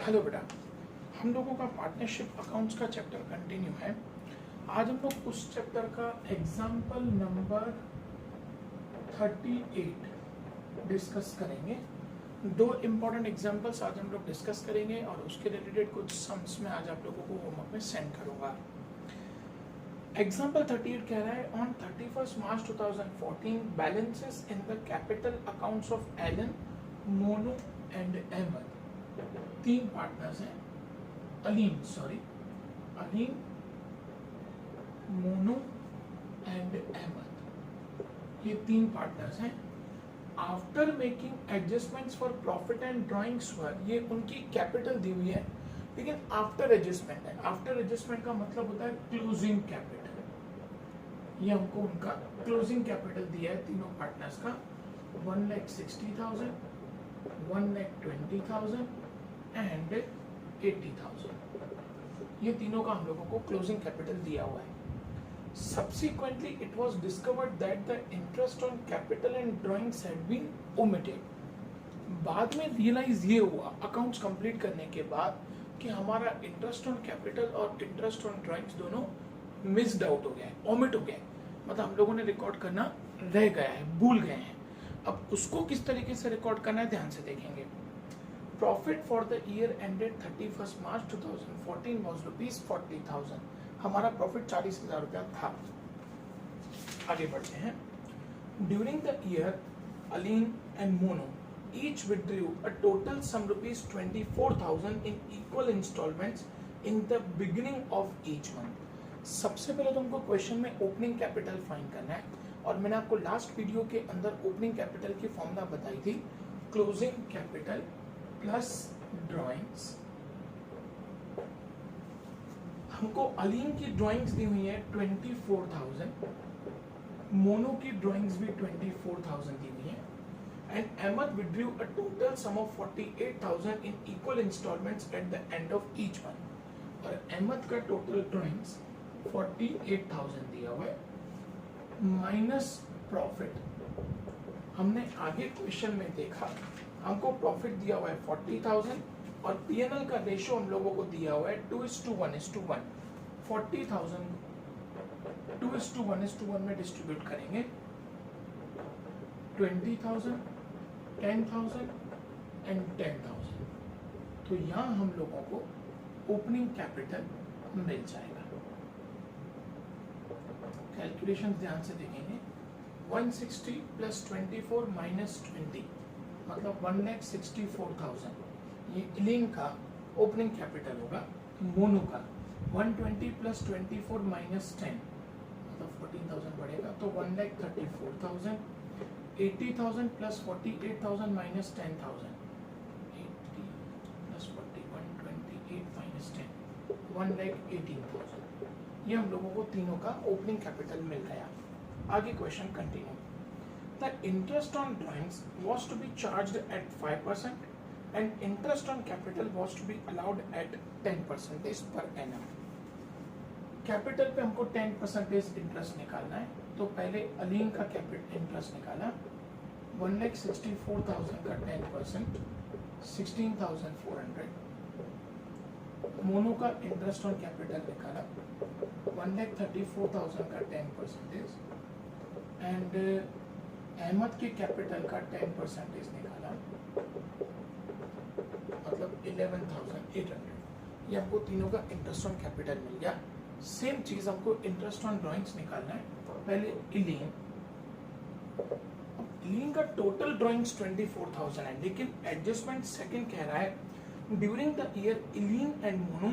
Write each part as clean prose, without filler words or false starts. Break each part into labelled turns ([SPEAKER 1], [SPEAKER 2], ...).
[SPEAKER 1] Hello बेटा, हम लोगों का पार्टनरशिप अकाउंट्स का चैप्टर कंटिन्यू है। आज हम लोग उस चैप्टर का एग्जाम्पल नंबर 38 डिस्कस करेंगे। दो इम्पॉर्टेंट एग्जाम्पल्स आज हम लोग डिस्कस करेंगे और उसके रिलेटेड कुछ सम्स में आज आप लोगों को होमवर्क में सेंड करूँगा। एग्जाम्पल 38 कह रहा है on 31 March 2014 balances in the capital accounts of Allen, Monu and Ahmad. तीन पार्टनर्स हैं, अलीम, मोनू एंड अहमद, ये तीन पार्टनर्स हैं। After making adjustments for profit and drawings were, ये उनकी कैपिटल दी हुई है लेकिन आफ्टर एडजस्टमेंट है। आफ्टर एडजस्टमेंट का मतलब होता है क्लोजिंग कैपिटल। ये हमको उनका क्लोजिंग कैपिटल दिया है तीनों पार्टनर्स का 1,60,000, 1,20,000 एंड 80,000। ये तीनों का हम लोगों को क्लोजिंग कैपिटल दिया हुआ है। Subsequently, it was discovered that the interest on capital and drawings had been omitted. बाद में रियलाइज ये हुआ अकाउंट्स कंप्लीट करने के बाद कि हमारा इंटरेस्ट ऑन कैपिटल और इंटरेस्ट ऑन ड्राइंग्स दोनों मिस्ड आउट हो गया है, ओमिट हो गया है। मतलब हम लोगों ने रिकॉर्ड करना रह गया है, भूल गए हैं। अब उसको किस तरीके से रिकॉर्ड करना है ध्यान से देखेंगे। Profit for the year ended 31 March 2014 was ₹40,000। हमारा प्रॉफिट 40,000 रुपया था। आगे बढ़ते हैं। During the year Allen and Monu each withdrew a total sum ₹24,000 in equal installments in the beginning of each month. सबसे पहले तुमको क्वेश्चन में ओपनिंग कैपिटल फाइंड करना है और मैंने आपको लास्ट वीडियो के अंदर ओपनिंग कैपिटल की फॉर्मूला बताई थी, क्लोजिंग कैपिटल प्लस ड्राइंग्स। हमको अलीम की ड्राइंग्स दी हुई है 24,000, मोनो की ड्राइंग्स भी 24,000 दी हुई है and Ahmad withdrew a total sum of 48,000 in equal instalments at the end of each month. और अहमद का टोटल ड्राइंग्स 48,000 दिया हुआ है माइनस प्रॉफिट। हमने आगे क्वेश्चन में देखा हमको प्रॉफिट दिया हुआ है 40,000 और पीएनएल का रेशियो हम लोगों को दिया हुआ है 2:1:1। 40,000 2:1:1 में डिस्ट्रीब्यूट करेंगे 20,000, 10,000 एंड 10,000। तो यहाँ हम लोगों को ओपनिंग कैपिटल मिल जाएगा। कैलकुलेशन ध्यान से देखेंगे। 160 प्लस 24 माइनस 20 मतलब 1,64,000। ये इलिंग का ओपनिंग कैपिटल होगा। मोनो का 120 प्लस 24 माइनस 10 मतलब 14,000 बढ़ेगा तो 1,34,000। 80,000 प्लस 48,000 माइनस 10,000, 80 प्लस 40 128 माइनस 10 1,18,000। ये हम लोगों को तीनों का ओपनिंग कैपिटल मिल गया। आगे question continue. The interest on drawings was to be charged at 5% and interest on capital was to be allowed at 10% per annum. Capital पे हमको 10% इंटरेस्ट निकालना है तो पहले अलीम का कैपिटल इंटरेस्ट निकाला 1,64,000 का 10% 16,400। मोनो का इंटरेस्ट ऑन कैपिटल निकाला 1,34,000 का 10% एंड अहमद के कैपिटल का 10% निकाला मतलब 11,800। ये हमको तीनों का इंटरेस्ट ऑन कैपिटल मिल गया। सेम चीज हमको इंटरेस्ट ऑन ड्राइंग्स निकालना है। पहले इलीन का टोटल ड्राइंग्स 24,000 है लेकिन एडजस्टमेंट सेकंड कह रहा है during the year Eileen and Monu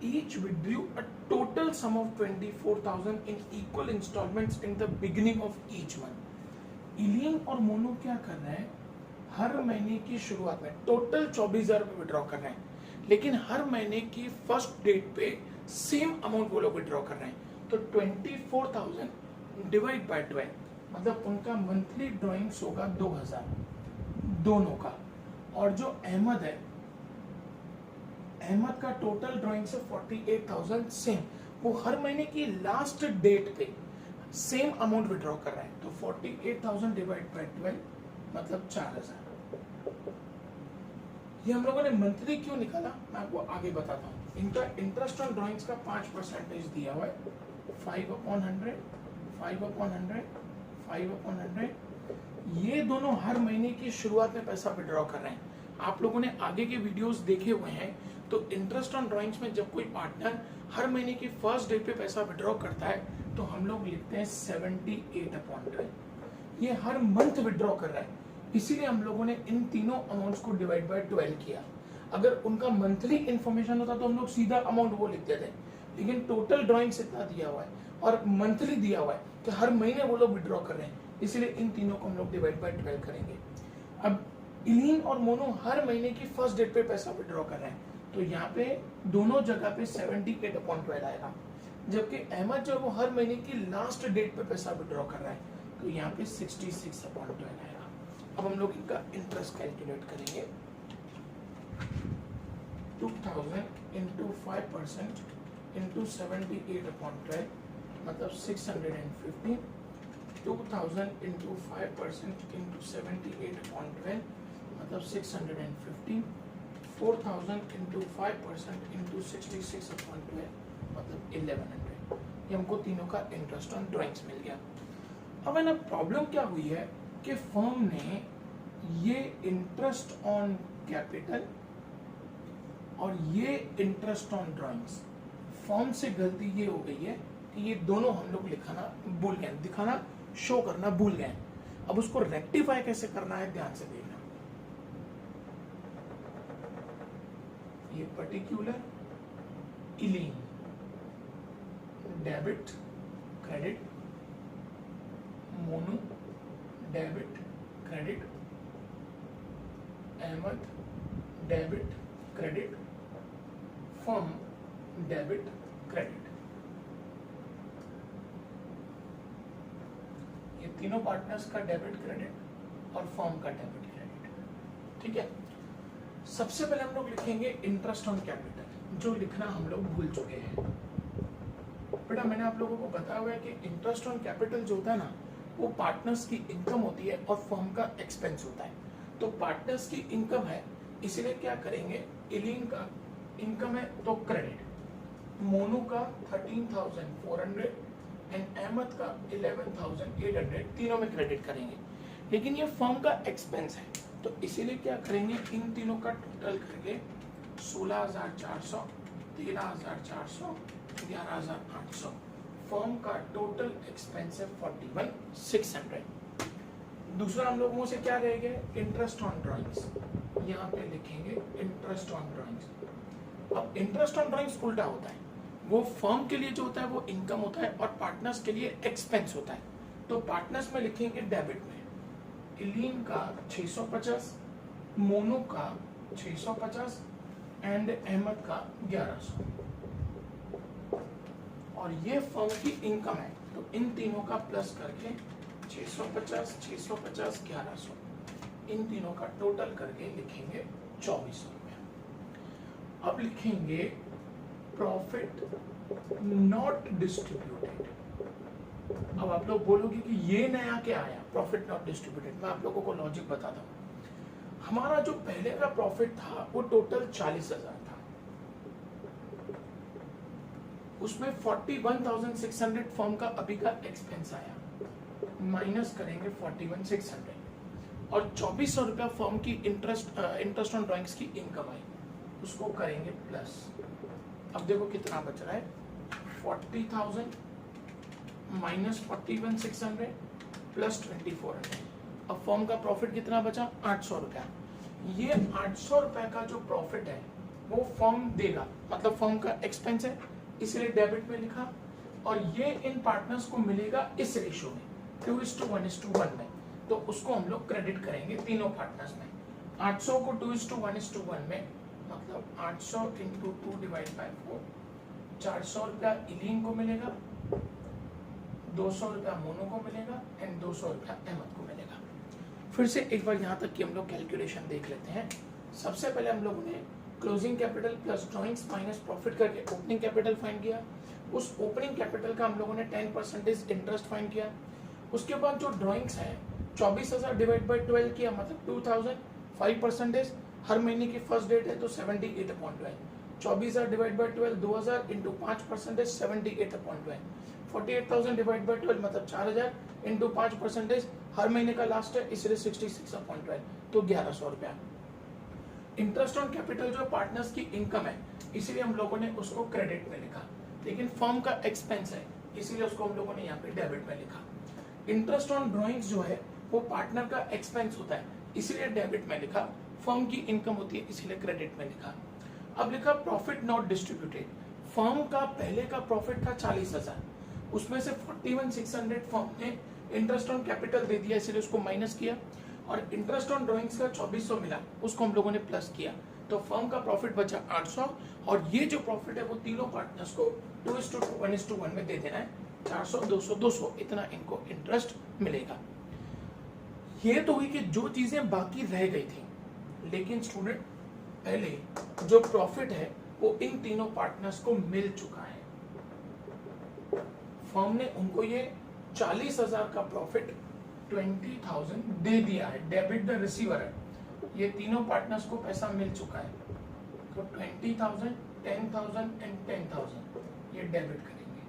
[SPEAKER 1] each withdrew a total sum of 24,000 in equal installments in the beginning of each month. Eileen और मोनो क्या कर रहे हैं, हर महीने की शुरुआत में टोटल 24,000 रुपए विड्रॉ कर रहे हैं लेकिन हर महीने की फर्स्ट डेट पे सेम अमाउंट वो लोग विड्रॉ कर रहे हैं। तो 24,000 डिवाइड बाय 12 मतलब उनका मंथली ड्राइंग्स होगा 2,000 दोनों का। और जो अहमद है, अहमद का टोटल ड्राइंग्स है 48,000 सेम, वो हर महीने की लास्ट डेट पे सेम अमाउंट विड्रॉ कर रहा है। तो 48,000 डिवाइड बाय 12 मतलब 4,000। ये हम लोगों ने मंथली क्यों निकाला मैं आपको आगे बताता हूँ। इनका इंटरेस्ट ऑन ड्रॉइंग्स का 5% दिया हुआ है, 5/100, 5/100, 5/100। ये दोनों हर महीने की शुरुआत में पैसा विड्रॉ कर रहे हैं। आप लोगों ने आगे के वीडियोस देखे हुए हैं, तो इंटरेस्ट ऑन ड्रॉइंग्स में जब कोई पार्टनर हर महीने की फर्स्ट डे पे पैसा विड्रॉ करता है तो हम लोग लिखते हैं 78/12। ये हर मंथ विड्रॉ कर रहा है, इसीलिए हम लोगों ने इन तीनों अमाउंट्स को डिवाइड बाय 12 किया। अगर उनका मंथली इंफॉर्मेशन होता तो हम लोग सीधा अमाउंट वो लिखते थे, लेकिन टोटल ड्रॉइंग्स इतना दिया हुआ है और मंथली दिया हुआ है कि हर महीने वो लोग विड्रॉ कर रहे हैं, इसलिए इन तीनों को हम लोग डिवाइड बाय 12 करेंगे। अब इलीन और मोनो हर महीने की फर्स्ट डेट पे पैसा विड्रॉ कर रहे हैं, तो यहाँ पे दोनों जगह पे 78/12 आएगा, जबकि अहमद जो वो हर महीने की लास्ट डेट पे पैसा विड्रॉ कर रहा है, तो यहाँ पे 66/12 आएगा। अब हम लोग इनका इंटरेस्ट कैलकुलेट करेंगे। 2000 इंटू 5% इंटू 78/12 मतलब 650। 2000 इंटू 5% इंटू 78/12 मतलब 650। 4000 इंटू 5% इंटू 66/12 मतलब 1100। ये हमको तीनों का इंटरेस्ट ऑन ड्रॉइंग्स मिल गया। अब है ना प्रॉब्लम क्या हुई है कि फर्म ने ये इंटरेस्ट ऑन कैपिटल और ये इंटरेस्ट ऑन ड्रॉइंग्स, फर्म से गलती ये हो गई है कि ये दोनों हम लोग लिखाना भूल गए, दिखाना शो करना भूल गए। अब उसको रेक्टिफाई कैसे करना है ध्यान से देखना। ये particular Eileen debit credit, Monu debit credit, Ahmed debit credit, firm debit credit. ये तीनों पार्टनर्स का डेबिट क्रेडिट और फर्म का डेबिट क्रेडिट, ठीक है। सबसे पहले हम लोग लिखेंगे इंटरेस्ट ऑन कैपिटल, जो लिखना हम लोग भूल चुके हैं। बेटा मैंने आप लोगों को बताया हुआ है कि इंटरेस्ट ऑन कैपिटल जो होता है ना, वो पार्टनर्स की इनकम होती है और फर्म का एक्सपेंस होता है। तो पार्टनर्स की इनकम है, इसीलिए क्या करेंगे, इलीन का इनकम है तो क्रेडिट, मोनू का 13,400 एंड अहमद का 11,800, तीनों में क्रेडिट करेंगे। लेकिन ये फर्म का एक्सपेंस है, तो इसीलिए क्या करेंगे, इन तीनों का टोटल करके 16,400, 13,400, 11,800। फर्म का टोटल एक्सपेंस है 41,600। दूसरा हम लोगों से क्या रहेगा, इंटरेस्ट ऑन ड्रॉइंग्स, यहाँ पे लिखेंगे इंटरेस्ट ऑन ड्रॉइंग्स। अब इंटरेस्ट ऑन ड्रॉइंग्स उल्टा होता है, वो फर्म के लिए जो होता है वो इनकम होता है और पार्टनर्स के लिए एक्सपेंस होता है। तो पार्टनर्स में लिखेंगे डेबिट में इलीन का 650, मोनू का 650 एंड अहमद का 1100। और ये फर्म की इनकम है, तो इन तीनों का प्लस करके 650, 650, 1100, इन तीनों का टोटल करके लिखेंगे 2400 रुपया। अब लिखेंगे प्रॉफिट नॉट डिस्ट्रीब्यूटेड। अब आप लोग बोलोगे कि ये नया क्या आया, प्रॉफिट नॉट डिस्ट्रीब्यूटेड। मैं आप लोगों को लॉजिक बताता हूँ। हमारा जो पहले का प्रॉफिट था वो टोटल 40,000 था, उसमें 41,600 फर्म का अभी का एक्सपेंस आया, माइनस करेंगे 41,600 और 2400 रुपया फर्म की इंटरेस्ट ऑन ड्रॉइंग्स की इनकम आई, उसको करेंगे प्लस। अब देखो कितना बच रहा है, 40,000 माइनस 41,600 प्लस 2,400। अब फर्म का प्रॉफिट कितना बचा, 800 रुपया। ये 800 रुपया का जो प्रॉफिट है वो फर्म देगा, मतलब फर्म का एक्सपेंस है, इसलिए डेबिट में लिखा। और ये इन पार्टनर्स को मिलेगा इस रेशियो में 2:1:1 में, तो उसको हम लोग क्रेडिट करेंगे तीनों पार्टनर्स में। 800 को 2:1:1 में, मतलब 800 इंटू 2/4, 400 रुपया इलीन को मिलेगा, 200 रुपया मोनू को मिलेगा एंड 200 रुपया अहमद को मिलेगा। फिर से एक बार यहाँ तक की हम लोग कैलकुलेशन देख लेते हैं। सबसे पहले हम लोगों ने closing capital plus drawings minus profit करके ओपनिंग कैपिटल फाइंड किया। उस ओपनिंग कैपिटल का हम लोगों ने 10% इंटरेस्ट फाइंड किया। उसके बाद जो ड्रॉइंग्स है 24,000 डिवाइड बाई 12 किया, मतलब 2,000, 5% हर महीने की फर्स्ट डेट है तो 78/12, 24,000 divide by 12, 2,000 into 5% 78/12, 48,000 divide by 12 मतलब 4,000 इंटू 5% हर महीने का लास्ट है, इसलिए 66/12 तो 1,100 रुपया। इंटरेस्ट ऑन कैपिटल जो पार्टनर्स की इनकम है, इसीलिए हम लोगों ने उसको क्रेडिट में लिखा, लेकिन फर्म का एक्सपेंस है इसीलिए उसको हम लोगों ने यहाँ पे डेबिट में लिखा। इंटरेस्ट ऑन ड्रॉइंग्स जो है वो पार्टनर का एक्सपेंस होता है इसीलिए डेबिट में लिखा, फर्म की इनकम होती है इसीलिए क्रेडिट में लिखा। अब लिखा प्रॉफिट नॉट डिस्ट्रीब्यूटेड, फर्म का पहले का प्रॉफिट था 40,000, उसमें से 41,600 फर्म ने इंटरेस्ट ऑन कैपिटल दे दिया इसलिए उसको माइनस किया, और इंटरेस्ट ऑन ड्रॉइंग्स का 2,400 मिला उसको हम लोगों ने प्लस किया, तो फर्म का प्रॉफिट बचा 800, और ये जो प्रॉफिट है वो तीनों पार्टनर्स को 2:2 1:1 में दे देना है, 400 200 200 इतना इनको इंटरेस्ट मिलेगा। ये तो हुई कि जो चीजें बाकी रह गई थी, लेकिन स्टूडेंट पहले जो प्रॉफिट है वो इन तीनों पार्टनर्स को मिल चुका है। फर्म ने उनको ये 40,000 का प्रॉफिट 20,000 दे दिया है, डेबिट द रिसीवर है, ये तीनों पार्टनर्स को पैसा मिल चुका है, तो 20,000 10,000 एंड 10,000 ये डेबिट करेंगे।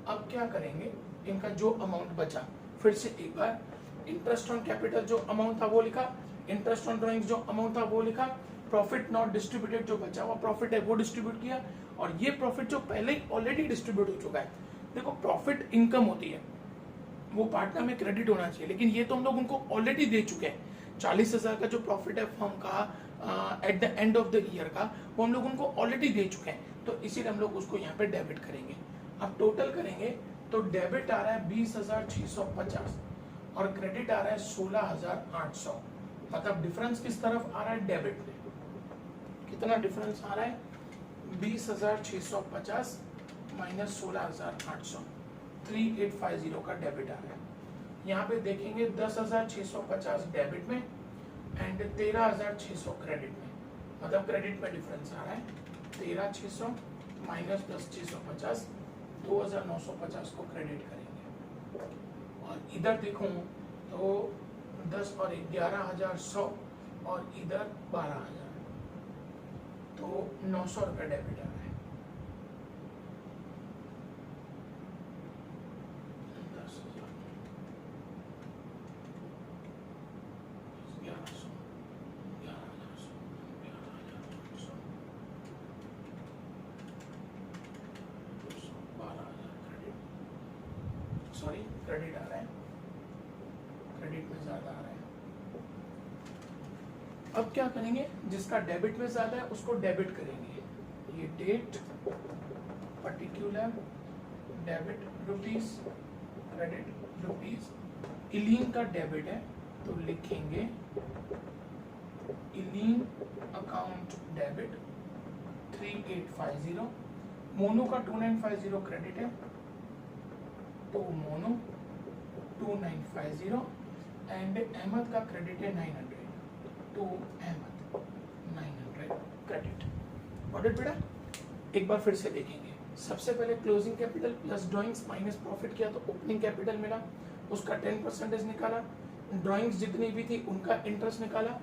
[SPEAKER 1] अब क्या करेंगे, इनका जो अमाउंट बचा फिर से एक बार इंटरेस्ट ऑन कैपिटल जो अमाउंट था वो लिखा, इंटरेस्ट ऑन ड्राइंग्स जो अमाउंट था वो लिखा, प्रॉफिट नॉट डिस्ट्रीब्यूटेड जो बचा हुआ प्रॉफिट है वो डिस्ट्रीब्यूट किया, और ये प्रॉफिट जो पहले ही ऑलरेडी डिस्ट्रीब्यूट हो चुका है। देखो प्रॉफिट इनकम होती है वो पार्टनर में क्रेडिट होना चाहिए, लेकिन ये तो हम लोग उनको ऑलरेडी दे चुके हैं। 40,000 का जो प्रॉफिट है फर्म का eight the end of the year का वो हम लोग उनको ऑलरेडी दे चुके हैं, तो इसीलिए हम लोग उसको यहाँ पे डेबिट करेंगे। अब टोटल करेंगे तो डेबिट आ रहा है 20,650 और क्रेडिट आ रहा है 16,800, मतलब डिफरेंस किस तरफ आ रहा है, डेबिट में। कितना डिफरेंस आ रहा है, 20,650 माइनस 16,800, 3850 का डेबिट आ रहा है। यहाँ पे देखेंगे 10,650 डेबिट में एंड 13,600 क्रेडिट में, मतलब क्रेडिट में डिफरेंस आ रहा है 13,600 माइनस 10,650, 2,950 को क्रेडिट करेंगे। और इधर देखूं तो 10 और 11,100 और इधर 12,000, तो 900 रुपये डेबिट आ रहा है। 10,000 11,100 11,100 12,000 क्रेडिट, सॉरी क्रेडिट आ रहा है, क्रेडिट में ज्यादा आ रहा है। अब क्या करेंगे, जिसका डेबिट में ज्यादा है उसको डेबिट करेंगे, ये date particular debit rupees, credit rupees, Eileen का डेबिट है तो लिखेंगे इलीन अकाउंट डेबिट 3850, मोनो का 2950 क्रेडिट है तो मोनो 2950 एंड अहमद का क्रेडिट है 900 तो अहमद 900 क्रेडिट। ऑडिट बेटा एक बार फिर से देखेंगे, सबसे पहले closing capital plus drawings minus profit किया तो ओपनिंग कैपिटल मिला, उसका 10% निकाला, ड्राइंग्स जितनी भी थी उनका इंटरेस्ट निकाला,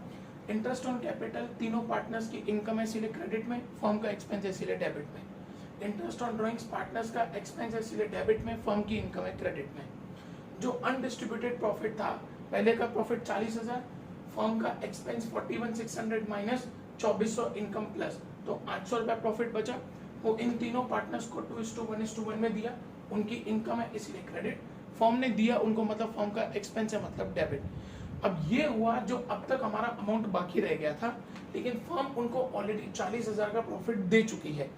[SPEAKER 1] इंटरेस्ट ऑन कैपिटल तीनों पार्टनर्स की इनकम है इसीलिए क्रेडिट में, फर्म का एक्सपेंस है इसीलिए डेबिट में, इंटरेस्ट ऑन ड्राइंग्स पार्टनर्स का एक्सपेंस है इसीलिए डेबिट में, फर्म की इनकम है क्रेडिट में। जो अनडिस्ट्रीब्यूटेड प्रॉफिट था, पहले का प्रॉफिट 40,000, फर्म का एक्सपेंस 41,600 माइनस 2,400 इनकम प्लस, तो 800 रुपया प्रॉफिट बचा, वो इन तीनों पार्टनर्स को 2:1 में दिया, उनकी इनकम है इसलिए क्रेडिट, फर्म ने दिया उनको मतलब फर्म का एक्सपेंस है मतलब डेबिट। अब ये हुआ जो अब तक हमारा अमाउंट बाकी रह गया था, लेकिन फर्म उनको ऑलरेडी 40,000 का प्रॉफिट दे चुकी है।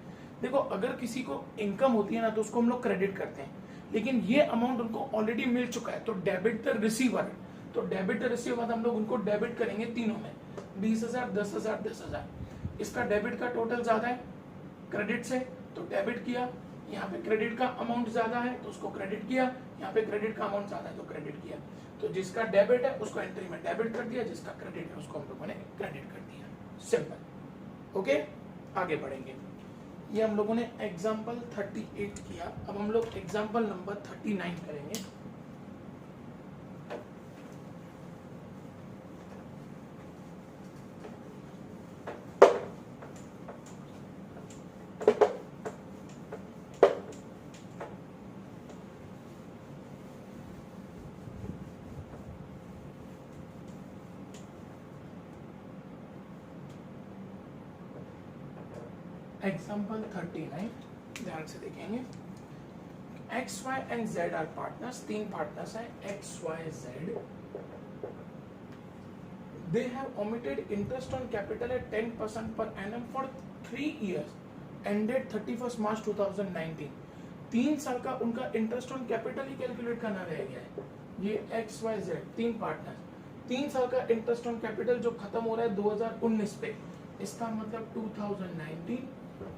[SPEAKER 1] देखो अगर किसी को इनकम होती है ना तो उसको हम लोग क्रेडिट करते हैं, लेकिन ये अमाउंट उनको ऑलरेडी मिल चुका है तो डेबिट द रिसीवर, तो डेबिट द रिसीवर हम लोग उनको डेबिट करेंगे तीनों में, 20,000 10,000 10,000, इसका डेबिट का टोटल ज्यादा है क्रेडिट से तो डेबिट किया, यहाँ पे क्रेडिट का अमाउंट ज्यादा है तो उसको क्रेडिट किया, यहाँ पे क्रेडिट का अमाउंट ज्यादा है तो क्रेडिट किया, तो जिसका डेबिट है उसको एंट्री में डेबिट कर दिया, जिसका क्रेडिट है उसको हम लोगों ने क्रेडिट कर दिया, सिंपल। ओके आगे बढ़ेंगे, ये हम लोगों ने एग्जाम्पल 38 किया, अब हम लोग एग्जाम्पल नंबर 39 करेंगे। एग्जाम्पल 39 ध्यान से देखेंगे। X Y and Z are partners, तीन पार्टनर्स हैं X Y Z. They have omitted interest on capital at 10% per annum for 3 years ended 31st March 2019। 3 साल का उनका interest on capital he calculate करना रह गया है। ये एक्स वाई जेड तीन पार्टनर, 3 साल का इंटरेस्ट ऑन कैपिटल जो खत्म हो रहा है 2019 पे, इसका मतलब 2019,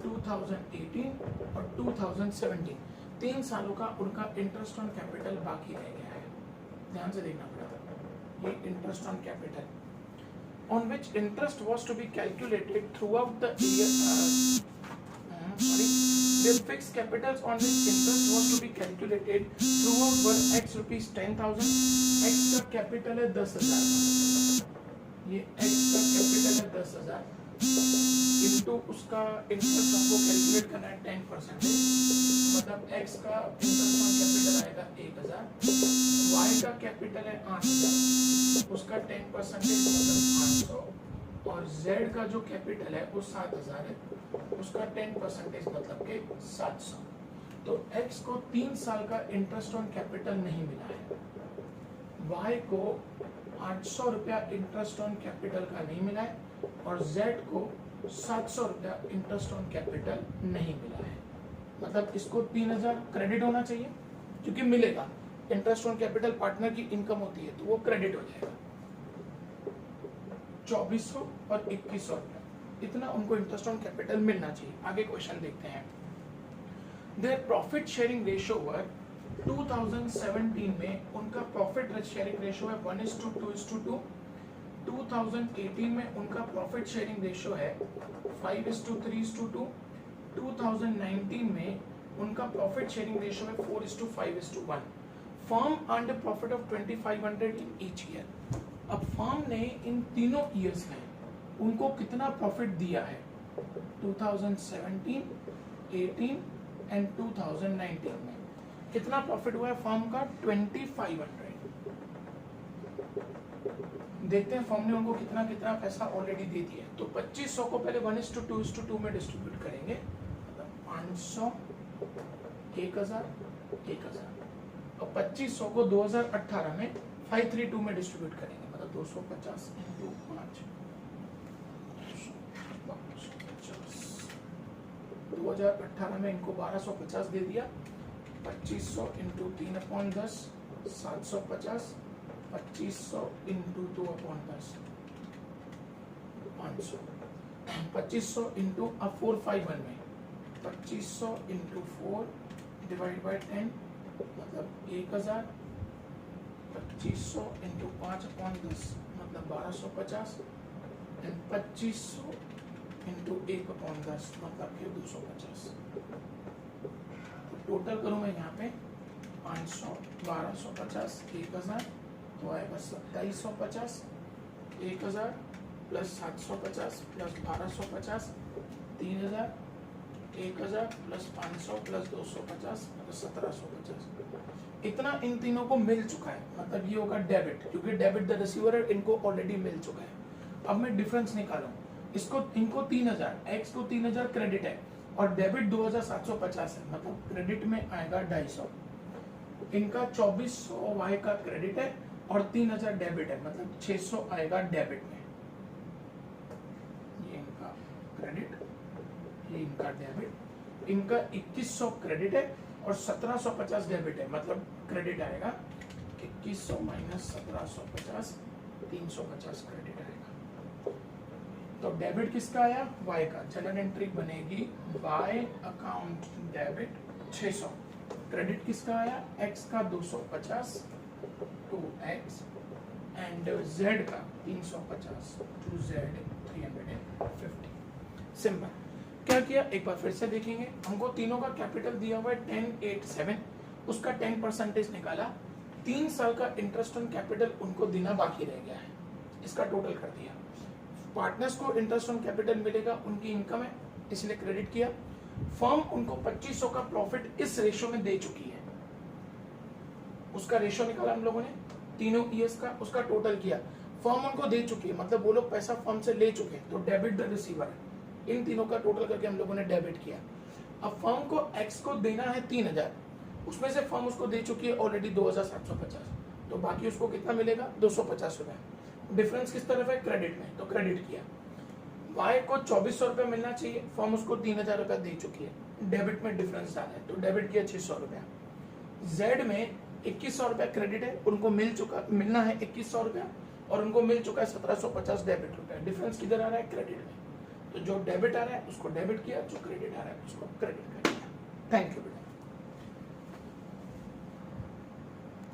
[SPEAKER 1] 2018 और 2017 3 सालों का उनका इंटरेस्ट ऑन कैपिटल बाकी रह गया है। ध्यान से देखना पड़ेगा। ये interest on capital on which interest was to be calculated throughout the year. The fixed capitals on which interest was to be calculated throughout were x rupees 10,000। x का कैपिटल है 10,000, ये x का कैपिटल है 10,000 into उसका interest हमको calculate करना है 10%, मतलब x का इंटरेस्ट ऑन कैपिटल आएगा 1,000, y का कैपिटल है 8,000, उसका 10% मतलब 800, और z का जो कैपिटल है वो 7,000 है, उसका 10% मतलब के 700। तो x को 3 साल का इंटरेस्ट ऑन कैपिटल नहीं मिला है, y को 800 रुपया इंटरेस्ट ऑन कैपिटल का नहीं मिला है, और z को 700 रुपया इंटरेस्ट ऑन कैपिटल नहीं मिला है। मतलब इसको 3,000 क्रेडिट होना चाहिए क्योंकि मिलेगा, इंटरेस्ट ऑन कैपिटल पार्टनर की इनकम होती है तो वो क्रेडिट हो जाएगा। 2,400 और 2,100 रुपया इतना उनको इंटरेस्ट ऑन कैपिटल मिलना चाहिए। आगे क्वेश्चन देखते हैं। देयर प्रॉफिट शेयरिंग रेशियो वर 2017 में उनका प्रॉफिट शेयरिंग रेशियो है 1:2:2। 2018 में उनका प्रॉफिट शेयरिंग रेशियो है 5:3:2। 2019 में उनका प्रॉफिट शेयरिंग रेशियो है 4:5:1। Firm earned a profit of 2,500 in each year. अब फर्म ने इन तीनों ईयर्स में उनको कितना प्रॉफिट दिया है? 2017, 18 एंड 2019 में कितना प्रॉफिट हुआ है फर्म का? 2,500। देखते हैं फर्म ने उनको कितना कितना पैसा ऑलरेडी दे दिया है। तो 2,500 को पहले 1:2:2 में डिस्ट्रीब्यूट करेंगे, मतलब 500, 1,000, 1,000, और 2,500 को 2018 में 532 में डिस्ट्रीब्यूट करेंगे, मतलब 250 इंटू 5, 2018 में इनको 1250 दे दिया, 2,500 इंटू 3/10 750, 2,500 इंटू 2/10 500, 2,500 इंटू 451 में 2,500 इंटू 4 डिवाइड बाई 10 मतलब 1,000, 2,500 इंटू 5/10 मतलब 1,250, एंड 2,500 इंटू 1/10 मतलब फिर 250। तो टोटल करूँ मैं यहाँ पे 500, 1,250, 1,000 तो आएगा 2,750, 1,000 प्लस 750 प्लस 1,250, 3,000, 1,000 प्लस 500 प्लस 250 मतलब 1,750। इतना इन तीनों को मिल चुका है, मतलब ये होगा डेबिट, क्योंकि डेबिट द रिसीवर इनको ऑलरेडी मिल चुका है। अब मैं डिफरेंस निकालूं, इसको इनको 3,000, एक्स को 3,000 क्रेडिट है और डेबिट 2,750 है, मतलब क्रेडिट में आएगा 250। इनका 2,400 वाई का क्रेडिट है और 3,000 डेबिट है, मतलब 600 आएगा डेबिट में। ये इनका क्रेडिट, ये इनका डेबिट। इनका 2,100 क्रेडिट है और 1,750 डेबिट है, मतलब क्रेडिट आएगा 2,100 माइनस 1,750, 350 क्रेडिट आएगा। तो डेबिट किसका आया? वाई का। जनरल एंट्री बनेगी वाई अकाउंट डेबिट 600। क्रेडिट किसका आया? एक्स का 250 टू एक्स एंड जेड का 350 टू जेड 350। सिंपल। क्या किया एक बार फिर से देखेंगे। हमको तीनों का कैपिटल दिया हुआ है 1087, उसका 10% निकाला। 3 साल का इंटरेस्ट ऑन कैपिटल उनको देना बाकी रह गया है, इसका टोटल कर दिया। पार्टनर्स को इंटरेस्ट ऑन कैपिटल मिलेगा, उनकी इनकम है इसलिए क्रेडिट किया। फर्म उनको 2,500 का प्रॉफिट इस रेशो में दे चुकी है, उसका रेशो निकाला हम लोगों ने तीनों ईयर्स का, उसका टोटल किया। फर्म उनको दे चुकी है, मतलब वो लोग पैसा फर्म से ले चुके हैं, तो डेबिट द रिसीवर है। इन तीनों का टोटल करके हम लोगों ने डेबिट किया। अब फर्म को एक्स को देना है 3000, उसमें से फर्म उसको दे चुकी है ऑलरेडी 2750, तो बाकी उसको कितना मिलेगा 250 रुपये। डिफरेंस किस तरफ है, क्रेडिट में, तो क्रेडिट किया। वाई को 2400 रुपये मिलना चाहिए, फर्म उसको 3000 रुपये दे चुकी है, डेबिट में डिफरेंस डाला है तो डेबिट किया 600 रुपया। जेड में 2100 रुपया क्रेडिट है, उनको मिलना है 2100 रुपया और उनको मिल चुका है 1750 डेबिट रुपया। डिफरेंस किधर आ रहा है, क्रेडिट में, तो जो डेबिट आ रहा है उसको डेबिट किया, जो क्रेडिट आ रहा है उसको क्रेडिट कर दिया। थैंक यू बेटा।